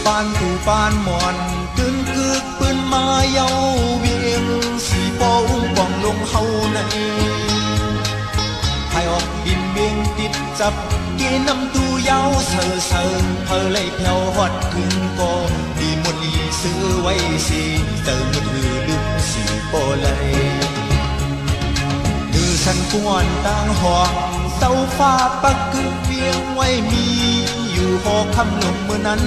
ปานตูปานหมอนกึ่งกึกปืนมาเยาเวียงสีปออุ้งป่องลงเฮาในไทยออกดินเบียงติดจับเกน้ำตูเยาเสือเสือเพอเลยแผ่วฮอดขึ้นก็ดีหมดลีซื้อไว้สิเติมมือถือลึกสีปอเลยดื้อสันกวนต่างห้องเสาฟ้าปักกึกเวียงไว้มีอยู่หอคำลงเมื่อนั้น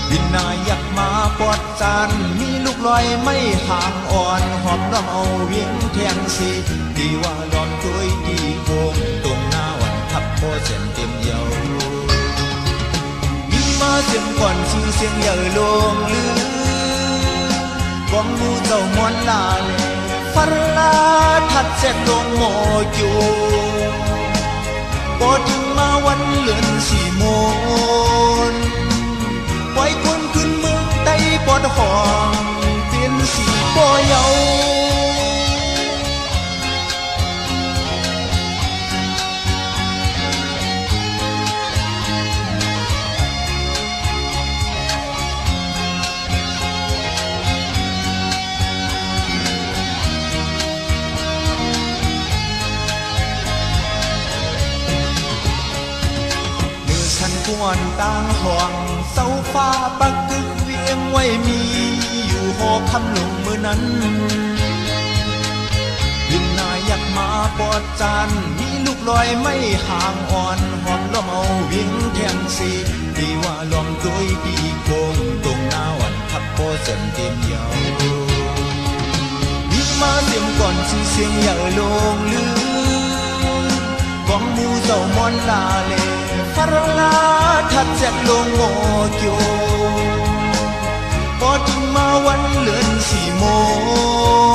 บินนายักมาปอดจานมีลูกลอยไม่ห่างอ่อนหอบน้ำเอาเวียงแทงสีดีว่าดอนตัวดีโคงตรงหน้าวันทับโคเส้นเต็มเยามีมาเสียงก่อนชื่อเสียงเยอะลงลือกองมูเจ้ามอนลาเลฟาลาทัดแจกลงโมจูพอถึงมาวันเลือนสี่โมงปล่อยคนขึ้นเมืองใต้ปอดห้องเป็นสีปอเยากวนต่างห้องเสาฟ้าปักกึกเวียงไว้มีอยู่หอคำลงเมื่อนั้นบินนายักมาปอดจานมีลูกลอยไม่ห่างอ่อนหอมล้อมเอาเวียงแทงสีดีว่าล้อมตัวดีโคงตรงหน้าวันทับโพเส้นเต็มเยามีมาเต็มก่อนชื่อเสียงใหญ่ลงลือกองมูเจ้ามอนลาเลฟาลาทัดแจกลงโมโจพอถึงมาวันเลือนสี่โมง